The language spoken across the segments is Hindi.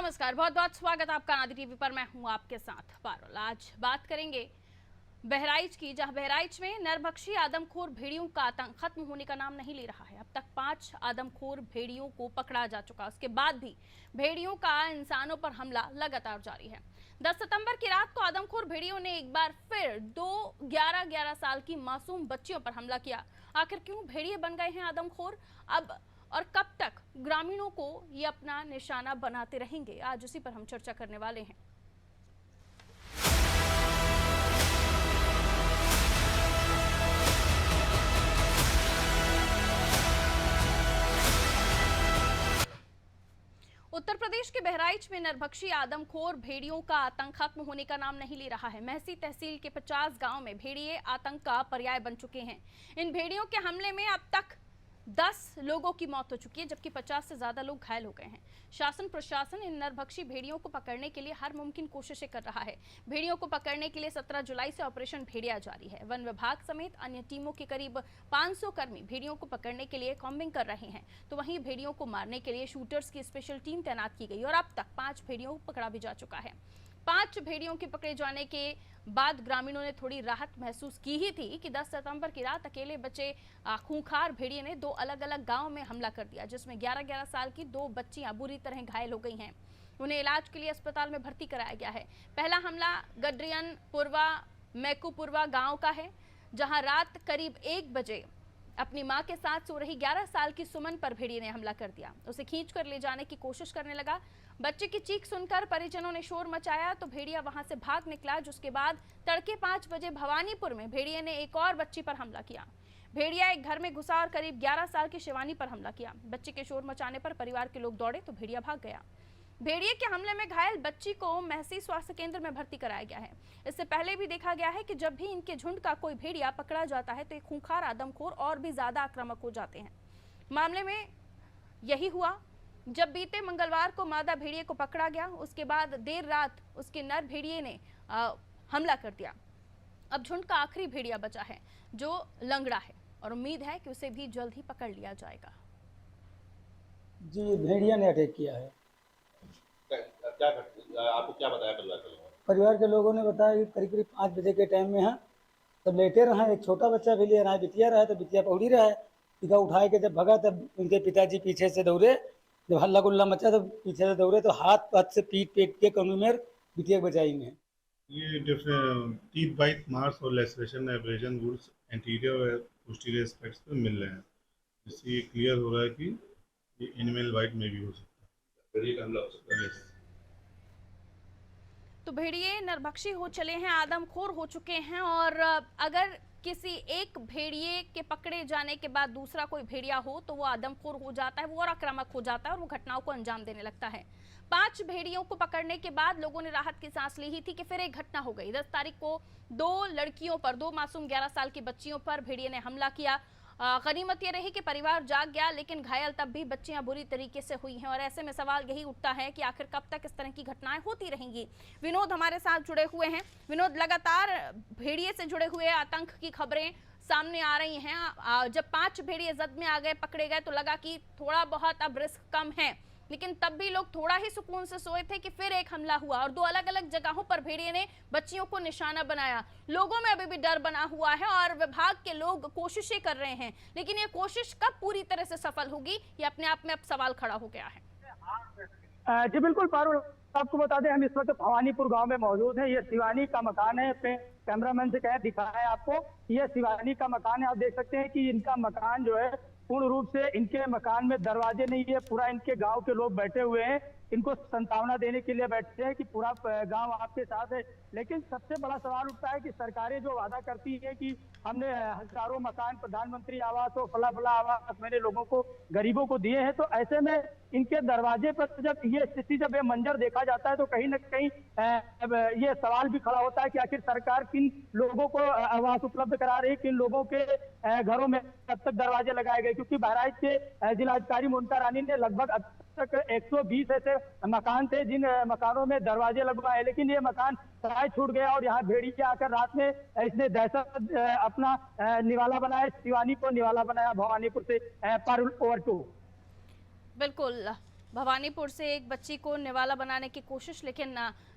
नमस्कार, बहुत बहुत स्वागत आपका नादी टीवी पर। मैं हूं आपके साथ पारुल। आज बात करेंगे बहराइच की, जहां बहराइच में नरभक्षी आदमखोर भेड़ियों का आतंक खत्म होने का नाम नहीं ले रहा है। अब तक 5 आदमखोर भेड़ियों को पकड़ा जा चुका, उसके बाद भी भेड़ियों का इंसानों पर हमला लगातार जारी है। 10 सितंबर की रात को आदमखोर भेड़ियों ने एक बार फिर 2 11-11 साल की मासूम बच्चियों पर हमला किया। आखिर क्यों भेड़िए बन गए हैं आदमखोर, अब और कब तक ग्रामीणों को ये अपना निशाना बनाते रहेंगे, आज उसी पर हम चर्चा करने वाले हैं। उत्तर प्रदेश के बहराइच में नरभक्षी आदमखोर भेड़ियों का आतंक खत्म होने का नाम नहीं ले रहा है। महसी तहसील के 50 गांव में भेड़िए आतंक का पर्याय बन चुके हैं। इन भेड़ियों के हमले में अब तक 10 लोगों की मौत हो चुकी है, जबकि 50 से ज्यादा लोग घायल हो गए हैं। शासन प्रशासन इन नरभक्षी भेड़ियों को पकड़ने के लिए हर मुमकिन कोशिशें कर रहा है। भेड़ियों को पकड़ने के लिए 17 जुलाई से ऑपरेशन भेड़िया जारी है। वन विभाग समेत अन्य टीमों के करीब 500 कर्मी भेड़ियों को पकड़ने के लिए कॉम्बिंग कर रहे हैं, तो वहीं भेड़ियों को मारने के लिए शूटर्स की स्पेशल टीम तैनात की गई और अब तक 5 भेड़ियों को पकड़ा भी जा चुका है। 5 भेड़ियों के पकड़े जाने के बाद ग्रामीणों ने थोड़ी राहत महसूस की ही थी कि 10 सितंबर की रात अकेले बचे खूंखार भेड़िए ने 2 अलग-अलग गांव में हमला कर दिया, जिसमें 11-11 साल की 2 बच्चियां बुरी तरह घायल हो गई हैं। उन्हें इलाज के लिए अस्पताल में भर्ती कराया गया है। पहला हमला गडरियन पुरवा मैकूपुरवा गांव का है, जहां रात करीब 1 बजे अपनी मां के साथ सो रही 11 साल की सुमन पर भेड़िए ने हमला कर दिया। उसे खींचकर ले जाने की कोशिश करने लगा। बच्चे की चीख सुनकर परिजनों ने शोर मचाया तो भेड़िया वहां से भाग निकला, जिसके बाद तड़के 5 बजे भवानीपुर में भेड़िए ने एक और बच्ची पर हमला किया। भेड़िया एक घर में घुसा और करीब 11 साल की शिवानी पर हमला किया। बच्चे के शोर मचाने पर परिवार के लोग दौड़े तो भेड़िया भाग गया। भेड़िए के हमले में घायल बच्ची को महसी स्वास्थ्य केंद्र में भर्ती कराया गया है। इससे पहले भी देखा गया है कि जब भी इनके झुंड का कोई भेड़िया पकड़ा जाता है तो ये खूंखार आदमखोर और भी ज्यादा आक्रामक हो जाते हैं। मामले में यही हुआ जब बीते मंगलवार को मादा भेड़िए को पकड़ा गया, उसके बाद देर रात उसके नर भेड़िए ने हमला कर दिया। अब झुंड का आखिरी भेड़िया बचा है जो लंगड़ा है और उम्मीद है कि उसे भी जल्द ही पकड़ लिया जाएगा। जी, भेड़िया ने अटैक किया है। क्या आपको क्या बताया परिवार के लोगों ने बताया कि करीब करीब 5 बजे के टाइम में है तब लेटे रहा, एक छोटा बच्चा भी ले रहा है, बिटिया रहा है तो बिटिया पकड़ी रहा है। टीका उठाए के जब भगा तब उनके पिताजी पीछे से दौड़े, जब हल्ला गुल्ला मचा तो पीछे से दौड़े तो हाथ पाथ से पीट पेट के कमी में बिटिया बचाई में। ये डिफरेंट टीथ बाइट मार्क्स और लेसरेशन एब्रेजन वुड्स एंटीरियर और पोस्टीरियर एस्पेक्ट्स पे मिल रहे हैं, जिससे ये क्लियर हो रहा है कि ये एनिमल बाइट में भी हो सकता है, हमला हो सकता है। तो भेड़िए नरभक्षी हो चले हैं, आदमखोर हो चुके हैं और अगर किसी एक भेड़िए के पकड़े जाने के बाद दूसरा कोई भेड़िया हो तो वो आदमखोर हो जाता है, वो और आक्रामक हो जाता है और वो घटनाओं को अंजाम देने लगता है। 5 भेड़ियों को पकड़ने के बाद लोगों ने राहत की सांस ली ही थी कि फिर एक घटना हो गई। 10 तारीख को 2 लड़कियों पर, 2 मासूम 11 साल की बच्चियों पर भेड़िए ने हमला किया। गनीमत ये रही कि परिवार जाग गया, लेकिन घायल तब भी बच्चियां बुरी तरीके से हुई हैं और ऐसे में सवाल यही उठता है कि आखिर कब तक इस तरह की घटनाएं होती रहेंगी। विनोद हमारे साथ जुड़े हुए हैं। विनोद, लगातार भेड़िए से जुड़े हुए आतंक की खबरें सामने आ रही हैं। जब 5 भेड़िए जद में आ गए, पकड़े गए, तो लगा कि थोड़ा बहुत अब रिस्क कम है, लेकिन तब भी लोग थोड़ा ही सुकून से सोए थे कि फिर एक हमला हुआ और 2 अलग-अलग जगहों पर भेड़िए ने बच्चियों को निशाना बनाया। लोगों में अभी भी डर बना हुआ है और विभाग के लोग कोशिशें कर रहे हैं, लेकिन ये कोशिश कब पूरी तरह से सफल होगी, ये अपने आप में अब सवाल खड़ा हो गया है। जी बिल्कुल पारुल, आपको बता दें हम इस वक्त भवानीपुर गांव में मौजूद हैं। ये शिवानी का मकान है, पे कैमरामैन से कहे दिखाया है आपको। ये शिवानी का मकान है। आप देख सकते हैं कि इनका मकान जो है पूर्ण रूप से, इनके मकान में दरवाजे नहीं है। पूरा इनके गांव के लोग बैठे हुए हैं, इनको सांत्वना देने के लिए बैठे हैं कि पूरा गांव आपके साथ है। लेकिन सबसे बड़ा सवाल उठता है कि सरकारें जो वादा करती है कि हमने हजारों मकान, प्रधानमंत्री आवास और फला फला आवास मैंने लोगों को, गरीबों को दिए हैं, तो ऐसे में इनके दरवाजे पर जब ये स्थिति, जब ये मंजर देखा जाता है तो कहीं ना कहीं ये सवाल भी खड़ा होता है कि आखिर सरकार किन लोगों को आवास उपलब्ध करा रही है, किन लोगों के घरों में अब तक दरवाजे लगाए गए। क्योंकि बहराइच के जिलाधिकारी मोनिका रानी ने लगभग अब तक 120 ऐसे मकान थे जिन मकानों में दरवाजे लगवाए, लेकिन ये मकान किराए छूट गया और यहाँ भेड़िया आकर रात में इसने दहशत अपना निवाला बनाया, शिवानी को निवाला बनाया। भवानीपुर से पारुल, ओवर टू। बिल्कुल, भवानीपुर से एक बच्ची को निवाला बनाने की कोशिश, लेकिन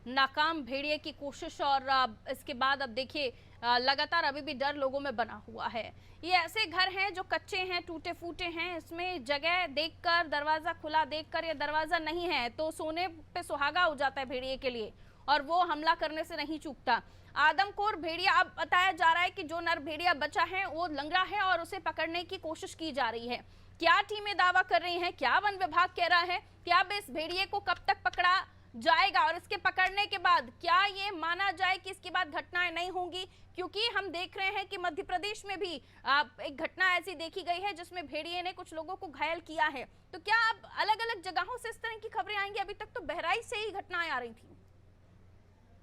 नाकाम भेड़िए की कोशिश। और इसके बाद अब देखिए लगातार अभी भी डर लोगों में बना हुआ है। ये ऐसे घर हैं जो कच्चे हैं, टूटे फूटे हैं। इसमें जगह देखकर, दरवाजा खुला देखकर, ये दरवाजा नहीं है तो सोने पे सुहागा हो जाता है भेड़िए के लिए, और वो हमला करने से नहीं चूकता। आदमखोर भेड़िया, अब बताया जा रहा है कि जो नर भेड़िया बचा है वो लंगड़ा है और उसे पकड़ने की कोशिश की जा रही है। क्या टीमें दावा कर रही हैं, क्या वन विभाग कह रहा है कि अब इस भेड़िए को कब तक पकड़ा जाएगा, और इसके पकड़ने के बाद क्या ये माना जाए कि इसके बाद घटनाएं नहीं होंगी? क्योंकि हम देख रहे हैं कि मध्य प्रदेश में भी एक घटना ऐसी देखी गई है जिसमें भेड़िए ने कुछ लोगों को घायल किया है। तो क्या अब अलग अलग जगहों से इस तरह की खबरें आएंगी? अभी तक तो बहराइच से ही घटनाएं आ रही थी।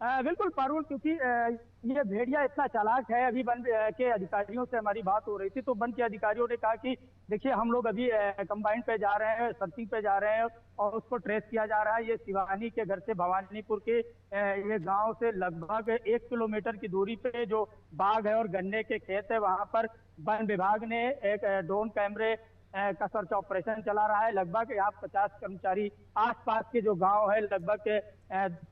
बिल्कुल पारुल, क्योंकि ये भेड़िया इतना चालाक है। अभी वन के अधिकारियों से हमारी बात हो रही थी तो वन के अधिकारियों ने कहा कि देखिए हम लोग अभी कंबाइन पे जा रहे हैं, सर्चिंग पे जा रहे हैं और उसको ट्रेस किया जा रहा है। ये शिवानी के घर से भवानीपुर के ये गांव से लगभग 1 किलोमीटर की दूरी पे जो बाग है और गन्ने के खेत है, वहां पर वन विभाग ने एक ड्रोन कैमरे का सर्च ऑपरेशन चला रहा है। लगभग यहाँ 50 कर्मचारी आसपास के जो गांव है, लगभग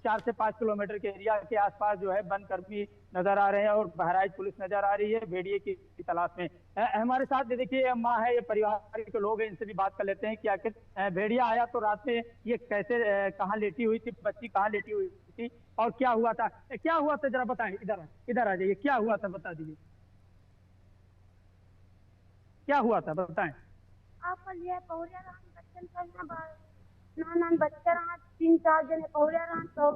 4 से 5 किलोमीटर के एरिया के आसपास जो है वन कर्मी नजर आ रहे हैं और बहराइच पुलिस नजर आ रही है भेड़िए की तलाश में। हमारे साथ देखिए माँ है, ये परिवार के लोग हैं, इनसे भी बात कर लेते हैं कि आखिर भेड़िया आया तो रात में ये कैसे, कहाँ लेटी हुई थी बच्ची, कहाँ लेटी हुई थी और क्या हुआ था? क्या हुआ था जरा बताएं। इधर आ जाइए, क्या हुआ था बता दीजिए, क्या हुआ था बताएं। आप लिए पहुरिया रहन बच्चन करना नान बच्चा रहा 3-4 जने पहुरिया रहन तो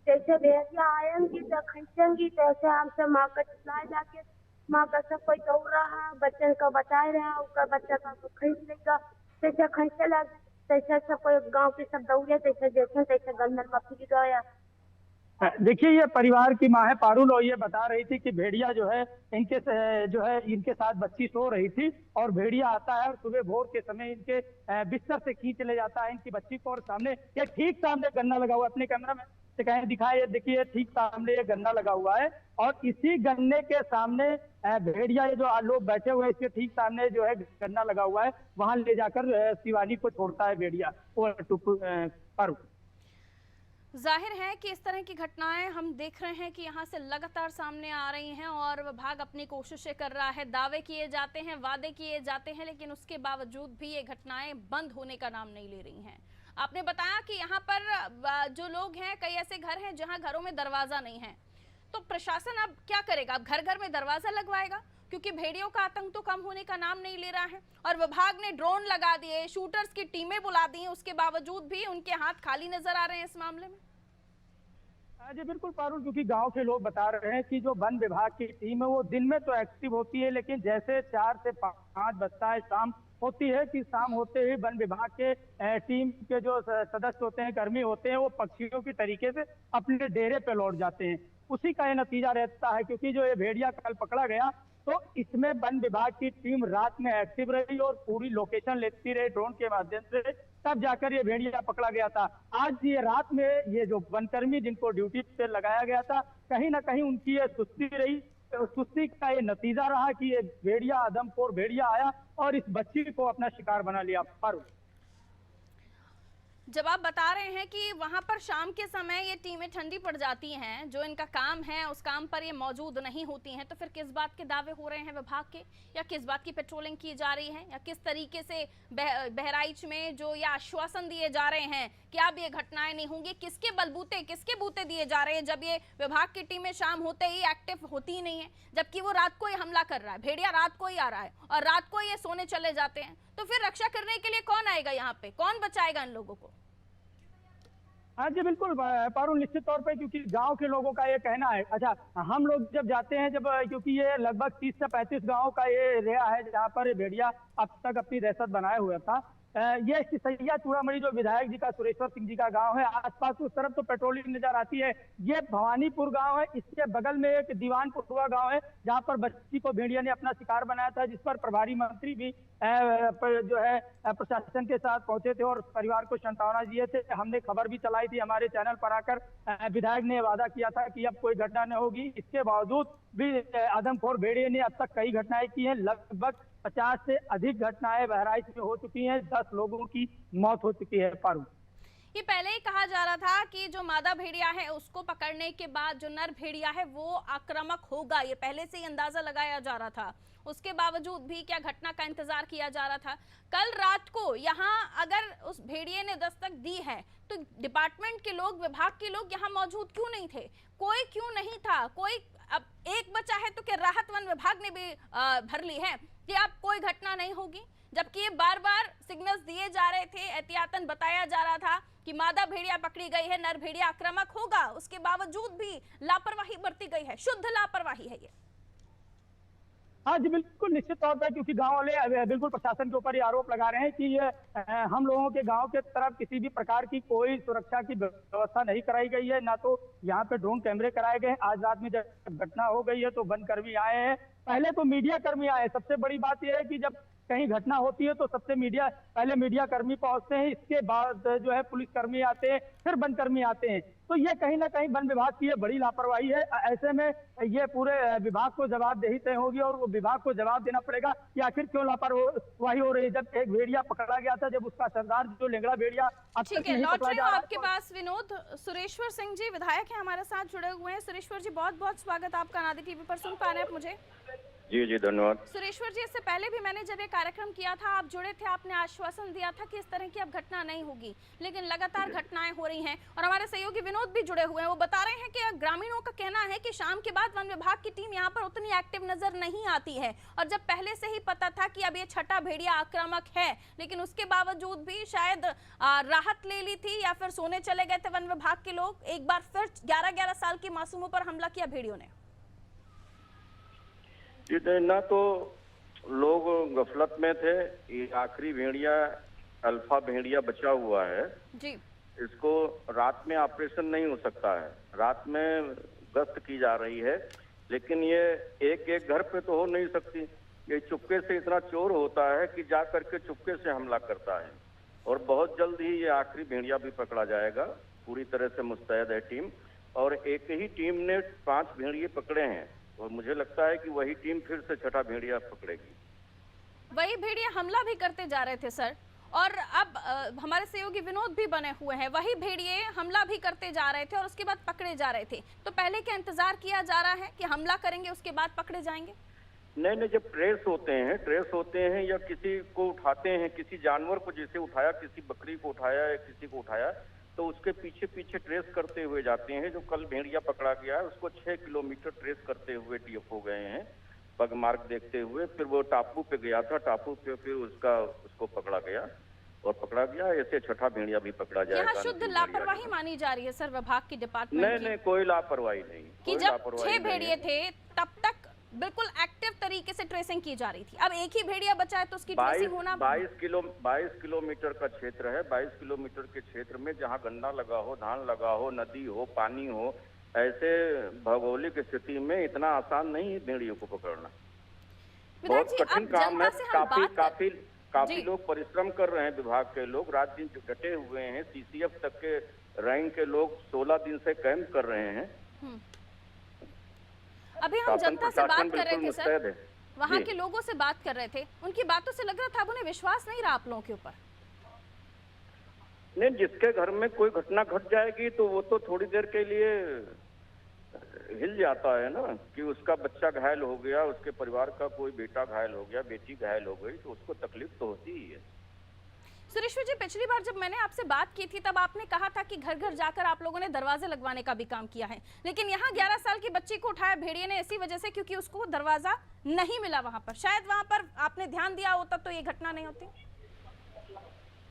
जैसे भेड़िया आएंगी तो खींचेंगी, तैसे हमसे माँ का चिल्लाए जाके माँ का सब कोई दौड़ रहा है, बच्चन को बचाए रहा है, उसका बच्चा का खींच लेगा। तैसे खींचे लग, तैसे सब कोई गाँव के सब दौड़े, तैसे देखे तैसे गंदर में फिर गया। देखिए ये परिवार की माँ है पारुल, और ये बता रही थी कि भेड़िया जो है इनके साथ बच्ची सो रही थी और भेड़िया आता है और सुबह भोर के समय इनके बिस्तर से खींच ले जाता है इनकी बच्ची को। और सामने ये ठीक सामने गन्ना लगा हुआ, अपने कैमरा में से कहें दिखाए, देखिए ठीक सामने ये गन्ना लगा हुआ है और इसी गन्ने के सामने भेड़िया, ये जो लोग बैठे हुए हैं इसके ठीक सामने जो है गन्ना लगा हुआ है, वहां ले जाकर शिवानी को छोड़ता है भेड़िया। पारुल, जाहिर है कि इस तरह की घटनाएं हम देख रहे हैं कि यहाँ से लगातार सामने आ रही हैं और विभाग अपनी कोशिशें कर रहा है, दावे किए जाते हैं, वादे किए जाते हैं, लेकिन उसके बावजूद भी ये घटनाएं बंद होने का नाम नहीं ले रही हैं। आपने बताया कि यहाँ पर जो लोग हैं, कई ऐसे घर हैं जहाँ घरों में दरवाजा नहीं है, तो प्रशासन अब क्या करेगा? अब घर घर में दरवाजा लगवाएगा? क्योंकि भेड़ियों का आतंक तो कम होने का नाम नहीं ले रहा है और विभाग ने ड्रोन लगा दिए, शूटर्स की टीमें बुला दी हैं, उसके बावजूद भी उनके हाथ खाली नजर आ रहे हैं इस मामले में। जी बिल्कुल पारुल, क्योंकि गांव के लोग बता रहे हैं कि जो वन विभाग की टीम है वो दिन में तो एक्टिव होती है, लेकिन जैसे 4 से 5 बजता है, शाम होती है कि शाम होते ही वन विभाग के टीम के जो सदस्य होते हैं, कर्मी होते हैं, वो पक्षियों की तरीके से अपने डेरे पे लौट जाते हैं। उसी का ये नतीजा रहता है, क्योंकि जो ये भेड़िया कल पकड़ा गया तो इसमें वन विभाग की टीम रात में एक्टिव रही और पूरी लोकेशन लेती रही ड्रोन के माध्यम से, तब जाकर ये भेड़िया पकड़ा गया था। आज ये रात में ये जो वनकर्मी जिनको ड्यूटी पे लगाया गया था, कहीं ना कहीं उनकी ये सुस्ती रही, सुस्ती का ये नतीजा रहा कि ये भेड़िया, आदमखोर भेड़िया आया और इस बच्ची को अपना शिकार बना लिया। पारुल, जब आप बता रहे हैं कि वहां पर शाम के समय ये टीमें ठंडी पड़ जाती हैं, जो इनका काम है उस काम पर ये मौजूद नहीं होती हैं, तो फिर किस बात के दावे हो रहे हैं विभाग के, या किस बात की पेट्रोलिंग की जा रही है, या किस तरीके से बहराइच में जो ये आश्वासन दिए जा रहे हैं कि अब ये घटनाएं नहीं होंगी, किसके बलबूते, किसके बूते दिए जा रहे हैं जब ये विभाग की टीमें शाम होते ही एक्टिव होती ही नहीं है, जबकि वो रात को ही हमला कर रहा है, भेड़िया रात को ही आ रहा है और रात को ये सोने चले जाते हैं? तो फिर रक्षा करने के लिए कौन आएगा यहाँ पे, कौन बचाएगा इन लोगों को? हाँ जी बिल्कुल पारुल, निश्चित तौर पे, क्योंकि गांव के लोगों का ये कहना है। अच्छा, हम लोग जब जाते हैं, जब क्योंकि ये लगभग 30 से 35 गांव का ये एरिया है जहाँ पर भेड़िया अब तक अपनी दहशत बनाए हुआ था। ये सिसैया चूड़ामणि जो विधायक जी का सुरेश्वर सिंह जी का गांव है, आसपास उस तरफ तो पेट्रोलिंग नजर आती है। ये भवानीपुर गांव है, इसके बगल में एक दीवानपुरवा गांव है जहां पर बच्ची को भेड़िया ने अपना शिकार बनाया था, जिस पर प्रभारी मंत्री भी जो है प्रशासन के साथ पहुंचे थे और परिवार को सांत्वना दिए थे। हमने खबर भी चलाई थी हमारे चैनल पर आकर, विधायक ने वादा किया था कि अब कोई घटना न होगी। इसके बावजूद भी आदमखोर भेड़िए ने अब तक कई घटनाएं की हैं, लगभग 50 से अधिक घटनाएं बहराइच में हो चुकी हैं, 10 लोगों की मौत हो चुकी है। पारुल। कि पहले ही कहा जा रहा था कि जो मादा भेड़िया है उसको पकड़ने के बाद जो नर भेड़िया है वो आक्रामक होगा, ये पहले से ही अंदाजा लगाया जा रहा था। उसके बावजूद भी क्या घटना का इंतजार किया जा रहा था? कल रात को यहाँ अगर उस भेड़िए ने दस्तक दी है तो डिपार्टमेंट के लोग, विभाग के लोग यहाँ मौजूद क्यों नहीं थे? कोई क्यों नहीं था? कोई अब एक बचा है तो क्या राहत वन विभाग ने भी भर ली है कि अब कोई घटना नहीं होगी, जबकि ये बार बार सिग्नल्स दिए जा रहे थे, एहतियातन बताया जा रहा था कि मादा भेड़िया पकड़ी गई है, नर भेड़िया आक्रामक होगा, उसके बावजूद भी लापरवाही बरती गई है, शुद्ध लापरवाही है ये। हाँ जी बिल्कुल, निश्चित तौर पर, क्योंकि गांव वाले बिल्कुल प्रशासन के ऊपर ये आरोप लगा रहे हैं कि ये हम लोगों के गांव के तरफ किसी भी प्रकार की कोई सुरक्षा की व्यवस्था नहीं कराई गई है, ना तो यहाँ पे ड्रोन कैमरे कराए गए हैं। आज रात में जब घटना हो गई है तो वन कर्मी आए हैं, पहले तो मीडिया कर्मी आए। सबसे बड़ी बात यह है कि जब कहीं घटना होती है तो पहले मीडिया कर्मी पहुंचते हैं, इसके बाद जो है पुलिस कर्मी आते हैं, फिर वन कर्मी आते हैं। तो ये कहीं ना कहीं वन विभाग की ये बड़ी लापरवाही है। ऐसे में ये पूरे विभाग को जवाबदेही तय होगी और वो विभाग को जवाब देना पड़ेगा कि आखिर क्यों लापरवाही हो रही है। जब एक भेड़िया पकड़ा गया था, जब उसका सरदार जो लेंगड़ा भेड़िया अब तक नहीं पकड़ा जा रहा है। आपके पास विनोद सुरेश्वर सिंह जी विधायक हैं, हमारे साथ जुड़े हुए हैं। सुरेश्वर जी बहुत बहुत स्वागत आपका नादी टीवी पर। सुन पा रहे हैं आप मुझे? जी जी धन्यवाद। सुरेश्वर जी, इससे पहले भी मैंने जब ये कार्यक्रम किया था, आप जुड़े थे, आपने आश्वासन दिया था कि इस तरह की अब घटना नहीं होगी, लेकिन लगातार घटनाएं हो रही हैं। और हमारे सहयोगी विनोद भी जुड़े हुए हैं, वो बता रहे हैं कि ग्रामीणों का कहना है कि शाम के बाद वन विभाग की टीम यहाँ पर उतनी एक्टिव नजर नहीं आती है। और जब पहले से ही पता था कि अब ये छठा भेड़िया आक्रामक है, लेकिन उसके बावजूद भी शायद राहत ले ली थी या फिर सोने चले गए थे वन विभाग के लोग। एक बार फिर 11-11 साल की मासूमों पर हमला किया भेड़ियों ने। ना तो लोग गफलत में थे, ये आखिरी भेड़िया अल्फा भेड़िया बचा हुआ है जी। इसको रात में ऑपरेशन नहीं हो सकता है, रात में गश्त की जा रही है, लेकिन ये एक एक घर पे तो हो नहीं सकती। ये चुपके से इतना चोर होता है कि जा करके चुपके से हमला करता है। और बहुत जल्द ही ये आखिरी भेड़िया भी पकड़ा जाएगा। पूरी तरह से मुस्तैद है टीम, और एक ही टीम ने 5 भेड़िए पकड़े हैं और मुझे लगता है कि वही टीम फिर से छठा भेड़िया पकड़ेगी। वही भेड़िया हमला भी करते जा रहे थे सर, और अब हमारे सहयोगी विनोद भी बने हुए हैं, वही भेड़िए हमला भी करते जा रहे थे और उसके बाद पकड़े जा रहे थे। तो पहले क्या इंतजार किया जा रहा है कि हमला करेंगे उसके बाद पकड़े जाएंगे? नहीं, जब ट्रेस होते हैं या किसी को उठाते हैं, किसी जानवर को जैसे उठाया, किसी बकरी को उठाया या किसी को उठाया, तो उसके पीछे पीछे ट्रेस करते हुए जाते हैं। जो कल भेड़िया पकड़ा गया है उसको 6 किलोमीटर ट्रेस करते हुए डीएफओ गए हैं, पग मार्ग देखते हुए। फिर वो टापू पे गया था, टापू पे फिर उसको पकड़ा गया और पकड़ा गया। ऐसे छठा भेड़िया भी पकड़ा जाएगा। यहाँ शुद्ध लापरवाही मानी जा रही है सर विभाग की, डिपार्टमेंट नहीं, कोई लापरवाही नहीं कि जब 6 भेड़िए थे तब तक बिल्कुल एक्टिव तरीके से ट्रेसिंग की जा रही थी। अब एक ही भेड़िया बचा है तो उसकी ट्रेसिंग होना 22 किलोमीटर का क्षेत्र है। 22 किलोमीटर के क्षेत्र में जहां गन्ना लगा हो, धान लगा हो, नदी हो, पानी हो, ऐसे भौगोलिक स्थिति में इतना आसान नहीं है भेड़ियों को पकड़ना। बहुत कठिन काम है। काफी लोग परिश्रम कर रहे हैं, विभाग के लोग रात दिन डटे हुए हैं। सीसीएफ तक के रैंक के लोग 16 दिन से कैंप कर रहे हैं। अभी हम जनता से बात कर रहे थे सर, वहाँ के लोगों से बात कर रहे थे, उनकी बातों से लग रहा था अब उन्हें विश्वास नहीं रहा आप लोगों के ऊपर। नहीं, जिसके घर में कोई घटना घट जाएगी तो वो तो थोड़ी देर के लिए हिल जाता है ना, कि उसका बच्चा घायल हो गया, उसके परिवार का कोई बेटा घायल हो गया, बेटी घायल हो गई, तो उसको तकलीफ तो होती ही है। सुरेश्वर जी, पिछली बार जब मैंने आपसे बात की थी तब आपने कहा था कि घर घर जाकर आप लोगों ने दरवाजे लगवाने का भी काम किया है, लेकिन यहाँ 11 साल की बच्ची को उठाया भेड़िए ने इसी वजह से क्योंकि उसको दरवाजा नहीं मिला वहां पर। शायद वहां पर आपने ध्यान दिया होता तो ये घटना नहीं होती।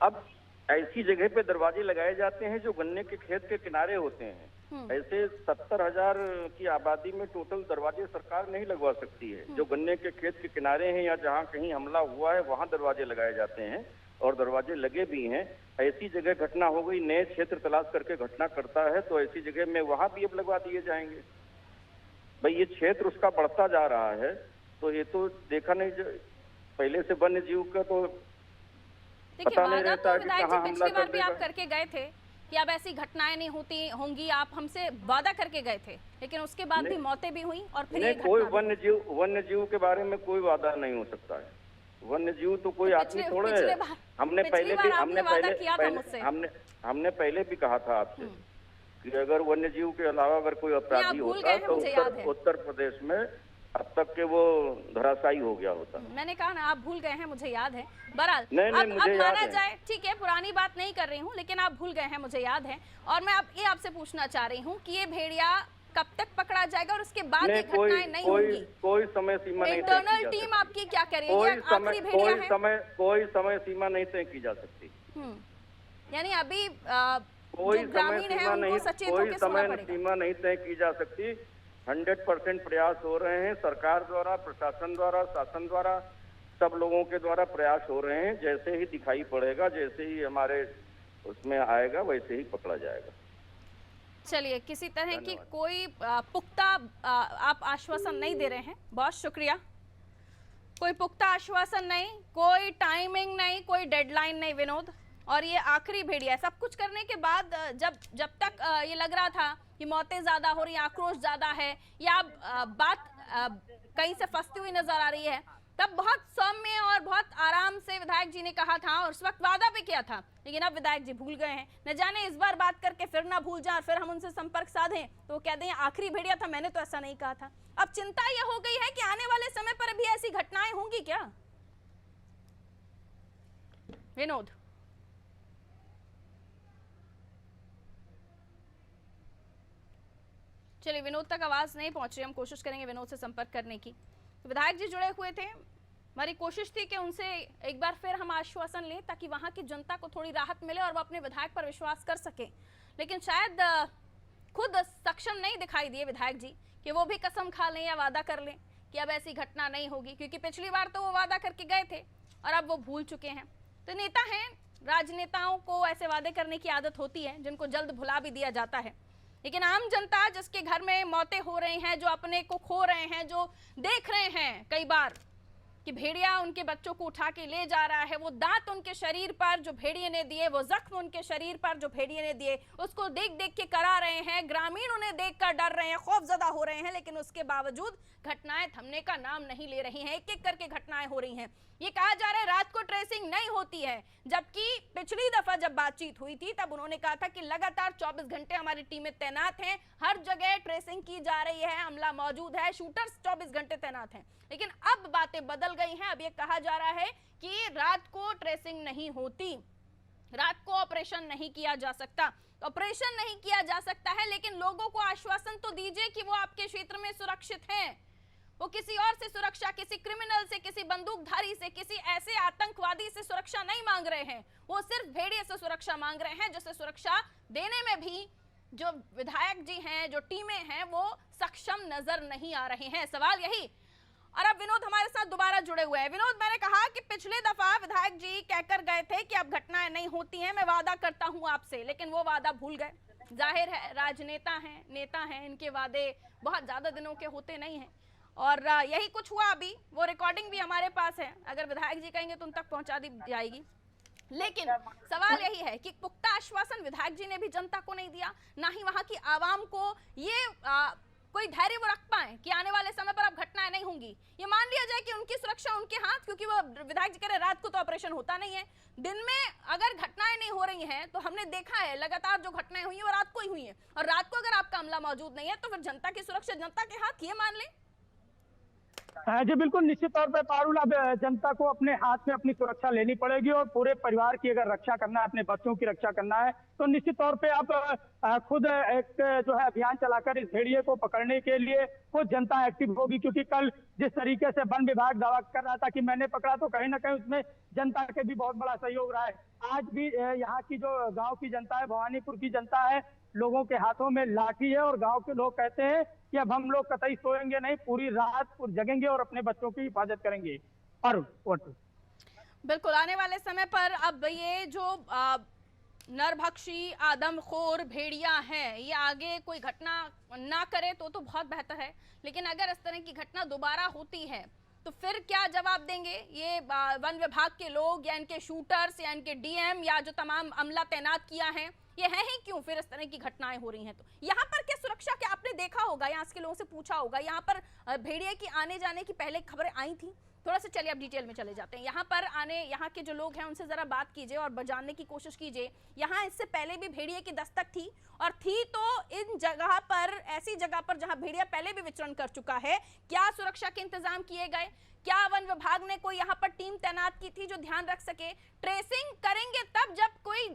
अब ऐसी जगह पे दरवाजे लगाए जाते हैं जो गन्ने के खेत के किनारे होते हैं। ऐसे 70,000 की आबादी में टोटल दरवाजे सरकार नहीं लगवा सकती है। जो गन्ने के खेत के किनारे हैं या जहाँ कहीं हमला हुआ है वहां दरवाजे लगाए जाते हैं, और दरवाजे लगे भी हैं। ऐसी जगह घटना हो गई, नए क्षेत्र तलाश करके घटना करता है, तो ऐसी जगह में वहां भी अब लगवा दिए जाएंगे। भाई ये क्षेत्र उसका बढ़ता जा रहा है, तो ये तो देखा नहीं, पहले से वन्य जीव का तो पता नहीं रहता है कि कहाँ हमला कर भी आप करके गए थे कि अब ऐसी घटनाएं नहीं होंगी, आप हमसे वादा करके गए थे, लेकिन उसके बाद भी मौतें भी हुई और फिर कोई वन्य जीव के बारे में कोई वादा नहीं हो सकता है। वन्य जीव तो कोई आदमी थोड़े है। हमने पहले भी कहा था आपसे कि अगर वन्य जीव के अलावा अगर कोई अपराधी होता तो उत्तर प्रदेश में अब तक के वो धराशायी हो गया होता। मैंने कहा ना, आप भूल गए हैं, मुझे याद है। बहरहाल नहीं, मुझे याद माना जाए, ठीक है, पुरानी बात नहीं कर रही हूँ, लेकिन आप भूल गए हैं, मुझे याद है। और मैं अब ये आपसे पूछना चाह रही हूँ कि ये भेड़िया कब तक पकड़ा जाएगा और उसके बाद ये घटनाएं नहीं होंगी? कोई समय सीमा नहीं। इंटरनल टीम आपकी क्या करेगी? आखिरी भेड़िया है, कोई समय सीमा नहीं तय की जा सकती। यानी अभी कोई समय सीमा नहीं तय की जा सकती। 100% प्रयास हो रहे हैं, सरकार द्वारा, प्रशासन द्वारा, शासन द्वारा, सब लोगों के द्वारा प्रयास हो रहे हैं। जैसे ही दिखाई पड़ेगा, जैसे ही हमारे उसमें आएगा, वैसे ही पकड़ा जाएगा। चलिए, किसी तरह की कोई पुख्ता आप आश्वासन नहीं दे रहे हैं, बहुत शुक्रिया। कोई पुख्ता आश्वासन नहीं, कोई टाइमिंग नहीं, कोई डेडलाइन नहीं विनोद। और ये आखिरी भेड़िया है। सब कुछ करने के बाद जब तक ये लग रहा था कि मौतें ज्यादा हो रही हैं, आक्रोश ज्यादा है, या बात कहीं से फंसती हुई नजर आ रही है, तब बहुत सौम्य और बहुत आराम से विधायक जी ने कहा था और उस वक्त वादा भी किया था। लेकिन अब विधायक जी भूल गए हैं। न जाने इस बार बात करके फिर ना भूल जाए, फिर हम उनसे संपर्क साधें तो वो कह दें आखिरी भेड़िया था, मैंने तो ऐसा नहीं कहा था। अब चिंता यह हो गई है कि आने वाले समय पर भी ऐसी घटनाएं होंगी क्या विनोद? चलिए, विनोद तक आवाज नहीं पहुंच रही, हम कोशिश करेंगे विनोद से संपर्क करने की। तो विधायक जी जुड़े हुए थे, हमारी कोशिश थी कि उनसे एक बार फिर हम आश्वासन लें ताकि वहां की जनता को थोड़ी राहत मिले और वो अपने विधायक पर विश्वास कर सके। लेकिन शायद खुद सक्षम नहीं दिखाई दिए विधायक जी कि वो भी कसम खा लें या वादा कर लें कि अब ऐसी घटना नहीं होगी, क्योंकि पिछली बार तो वो वादा करके गए थे और अब वो भूल चुके हैं। तो नेता हैं, राजनेताओं को ऐसे वादे करने की आदत होती है जिनको जल्द भुला भी दिया जाता है। लेकिन आम जनता जिसके घर में मौतें हो रही हैं, जो अपने को खो रहे हैं, जो देख रहे हैं कई बार कि भेड़िया उनके बच्चों को उठा के ले जा रहा है, वो दांत उनके शरीर पर जो भेड़िए ने दिए, वो जख्म उनके शरीर पर जो भेड़िए ने दिए, उसको देख देख के करा रहे हैं। ग्रामीण उन्हें देखकर डर रहे हैं, खौफजदा हो रहे हैं, लेकिन उसके बावजूद घटनाएं थमने का नाम नहीं ले रही हैं। एक एक करके घटनाएं हो रही हैं। ये कहा जा रहा है रात को ट्रेसिंग नहीं होती है, जबकि पिछली दफा जब बातचीत हुई थी तब उन्होंने कहा था कि लगातार 24 घंटे हमारी टीमें तैनात हैं, हर जगह ट्रेसिंग की जा रही है, अमला मौजूद है, शूटर्स 24 घंटे तैनात हैं। लेकिन अब बातें बदल गई हैं। अब ये कहा जा रहा है कि रात को ट्रेसिंग नहीं होती, रात को ऑपरेशन नहीं किया जा सकता। ऑपरेशन नहीं किया जा सकता है, लेकिन लोगों को आश्वासन तो दीजिए कि वो आपके क्षेत्र में सुरक्षित हैं। वो किसी और से सुरक्षा, किसी क्रिमिनल से, किसी बंदूकधारी से, किसी ऐसे आतंकवादी से सुरक्षा नहीं मांग रहे हैं। वो सिर्फ भेड़िए से सुरक्षा मांग रहे हैं, जिससे सुरक्षा देने में भी जो विधायक जी हैं, जो टीमें हैं, वो सक्षम नजर नहीं आ रहे हैं। सवाल यही। और अब विनोद हमारे साथ दोबारा जुड़े हुए हैं। विनोद, मैंने कहा कि पिछले दफा विधायक जी कहकर गए थे कि अब घटनाएं नहीं होती हैं, मैं वादा करता हूं आपसे, लेकिन वो वादा भूल गए। जाहिर है राजनेता हैं, नेता हैं, इनके वादे बहुत ज्यादा दिनों के होते नहीं हैं। और यही कुछ हुआ। अभी वो रिकॉर्डिंग भी हमारे पास है, अगर विधायक जी कहेंगे तो उन तक पहुंचा दी जाएगी। लेकिन सवाल यही है कि पुख्ता आश्वासन विधायक जी ने भी जनता को नहीं दिया, ना ही वहां की आवाम को ये कोई धैर्य वो रख पाए कि आने वाले समय पर अब घटनाएं नहीं होंगी। ये मान लिया जाए कि उनकी सुरक्षा उनके हाथ, क्योंकि वो विधायक जी कह रहे रात को तो ऑपरेशन होता नहीं है। दिन में अगर घटनाएं नहीं हो रही हैं तो हमने देखा है लगातार जो घटनाएं हुई हैं वो रात को ही हुई हैं, और रात को अगर आपका अमला मौजूद नहीं है तो फिर जनता की सुरक्षा जनता के हाथ, ये मान लें। जी बिल्कुल, निश्चित तौर पर पारुल, अब जनता को अपने हाथ में अपनी सुरक्षा लेनी पड़ेगी और पूरे परिवार की अगर रक्षा करना है, अपने बच्चों की रक्षा करना है, तो निश्चित तौर पे अब खुद एक जो है अभियान चलाकर इस भेड़िए को पकड़ने के लिए खुद जनता एक्टिव होगी। क्योंकि कल जिस तरीके से वन विभाग दावा कर रहा था कि मैंने पकड़ा, तो कहीं ना कहीं उसमें जनता के भी बहुत बड़ा सहयोग रहा है। आज भी यहाँ की जो गाँव की जनता है, भवानीपुर की जनता है, लोगों के हाथों में लाठी है और गांव के लोग कहते हैं कि अब हम लोग कतई सोएंगे नहीं, पूरी रात जगेंगे और अपने बच्चों की हिफाजत करेंगे। और बिल्कुल, आने वाले समय पर अब ये जो नरभक्षी आदमखोर भेड़िया हैं, ये आगे कोई घटना ना करे तो बहुत बेहतर है। लेकिन अगर इस तरह की घटना दोबारा होती है तो फिर क्या जवाब देंगे ये वन विभाग के लोग, या इनके शूटर्स, या इनके डीएम, या जो तमाम अमला तैनात किया है, ये है ही क्यों फिर इस तरह की घटनाएं हो रही हैं? तो यहाँ पर क्या सुरक्षा, क्या आपने देखा होगा, यहाँ के लोगों से पूछा होगा, यहाँ पर भेड़िए की आने जाने की पहले खबरें आई थी, थोड़ा सा चलिए अब डिटेल में चले जाते हैं। यहाँ पर आने यहाँ के जो लोग हैं उनसे जरा बात कीजिए और जानने की कोशिश कीजिए। यहाँ इससे पहले भी भेड़िए की दस्तक थी और थी तो इन जगह पर, ऐसी जगह पर जहाँ भेड़िया पहले भी विचरण कर चुका है, क्या सुरक्षा के इंतजाम किए गए? क्या वन विभाग ने कोई यहाँ पर टीम तैनात की थी जो ध्यान रख सके? ट्रेसिंग करेंगे तब जब कोई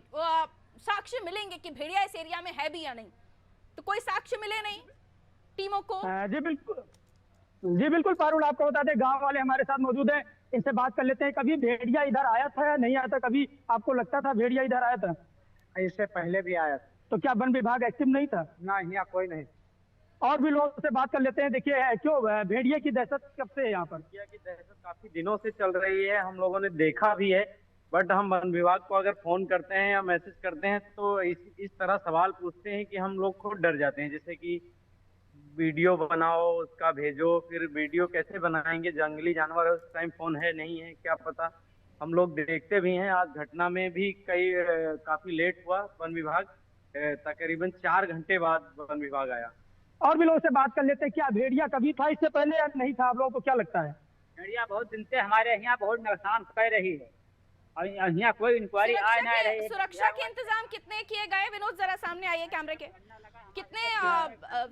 साक्ष्य मिलेंगे कि भेड़िया इस एरिया में है भी या नहीं, तो कोई साक्ष्य मिले नहीं टीमों को। जी बिल्कुल पारुल, आपको बता दें गांव वाले हमारे साथ मौजूद हैं, इनसे बात कर लेते हैं। कभी भेड़िया इधर आया था या नहीं आया था? कभी आपको लगता था भेड़िया इधर आया था? इससे पहले भी आया था। तो क्या वन विभाग एक्टिव नहीं था? ना, यहाँ कोई नहीं। और भी लोगों से बात कर लेते हैं। देखिए क्यों भेड़िया की दहशत कब से है यहाँ पर? भेड़िया की दहशत काफी दिनों से चल रही है, हम लोगों ने देखा भी है, बट हम वन विभाग को अगर फोन करते हैं या मैसेज करते हैं तो इस तरह सवाल पूछते हैं कि हम लोग खुद डर जाते हैं। जैसे कि वीडियो बनाओ, उसका भेजो, फिर वीडियो कैसे बनाएंगे, जंगली जानवर है, उस टाइम फोन है नहीं है क्या पता। हम लोग देखते भी हैं, आज घटना में भी काफी लेट हुआ, वन विभाग तकरीबन 4 घंटे बाद वन विभाग आया। और भी लोगों से बात कर लेते हैं। क्या भेड़िया कभी था इससे पहले या नहीं था? आप लोगों को क्या लगता है? भेड़िया बहुत दिन से हमारे यहाँ बहुत नुकसान कर रही है और यहाँ कोई इंक्वायरी आ नहीं रही है। सुरक्षा के इंतजाम कितने किए गए? विनोद जरा सामने आइए कैमरे के। कितने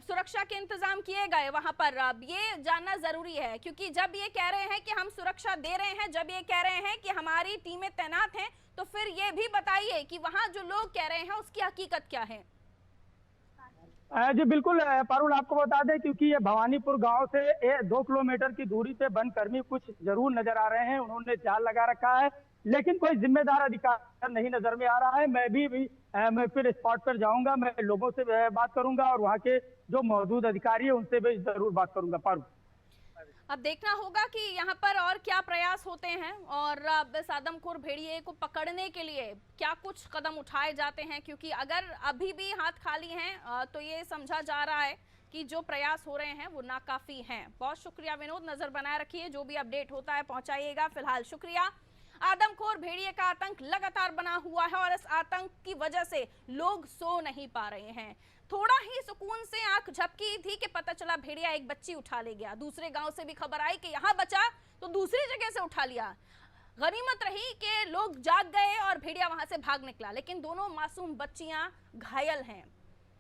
सुरक्षा के इंतजाम किए गए वहां पर? अब ये जानना जरूरी है क्योंकि जब ये कह रहे हैं कि हम सुरक्षा दे रहे हैं, जब ये कह रहे हैं कि हमारी टीमें तैनात हैं, तो फिर ये भी बताइए कि वहां जो लोग कह रहे हैं उसकी हकीकत क्या है। जी बिल्कुल पारुल, आपको बता दें क्योंकि ये भवानीपुर गांव से 2 किलोमीटर की दूरी पे वनकर्मी कुछ जरूर नजर आ रहे हैं। उन्होंने जाल लगा रखा है लेकिन कोई जिम्मेदार अधिकारी नहीं नजर में आ रहा है। मैं फिर स्पॉट पर जाऊंगा, मैं लोगों से बात करूंगा और वहाँ के जो मौजूद अधिकारी है उनसे भी जरूर बात करूंगा। पारुल, अब देखना होगा कि यहाँ पर और क्या प्रयास होते हैं और इस आदमखोर भेड़िए को पकड़ने के लिए क्या कुछ कदम उठाए जाते हैं, क्योंकि अगर अभी भी हाथ खाली हैं तो ये समझा जा रहा है कि जो प्रयास हो रहे हैं वो नाकाफी हैं। बहुत शुक्रिया विनोद, नजर बनाए रखिए, जो भी अपडेट होता है पहुंचाइएगा। फिलहाल शुक्रिया। आदमखोर भेड़िए का आतंक लगातार बना हुआ है और इस आतंक की वजह से लोग सो नहीं पा रहे हैं। थोड़ा ही सुकून से आंख झपकी थी कि पता चला भेड़िया एक बच्ची उठा ले गया। दूसरे गांव से भी खबर आई कि यहाँ बचा तो दूसरी जगह से उठा लिया। गनीमत रही कि लोग जाग गए और भेड़िया वहां से भाग निकला, लेकिन दोनों मासूम बच्चियां घायल हैं।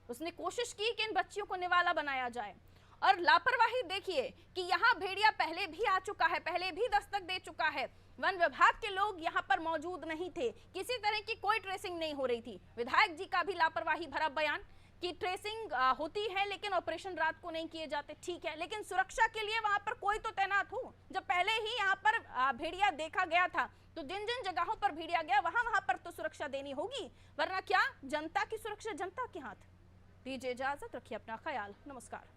उसने कोशिश की कि इन बच्चियों को निवाला बनाया जाए और लापरवाही देखिए कि यहाँ भेड़िया पहले भी आ चुका है, पहले भी दस्तक दे चुका है। वन विभाग के लोग यहाँ पर मौजूद नहीं थे, किसी तरह की कोई ट्रेसिंग नहीं हो रही थी। विधायक जी का भी लापरवाही भरा बयान कि ट्रेसिंग होती है लेकिन ऑपरेशन रात को नहीं किए जाते। ठीक है, लेकिन सुरक्षा के लिए वहां पर कोई तो तैनात हो। जब पहले ही यहाँ पर भेड़िया देखा गया था तो जिन जिन जगहों पर भेड़िया गया वहां पर तो सुरक्षा देनी होगी, वरना क्या जनता की सुरक्षा जनता के हाथ। दीजिए इजाजत, रखिए अपना ख्याल, नमस्कार।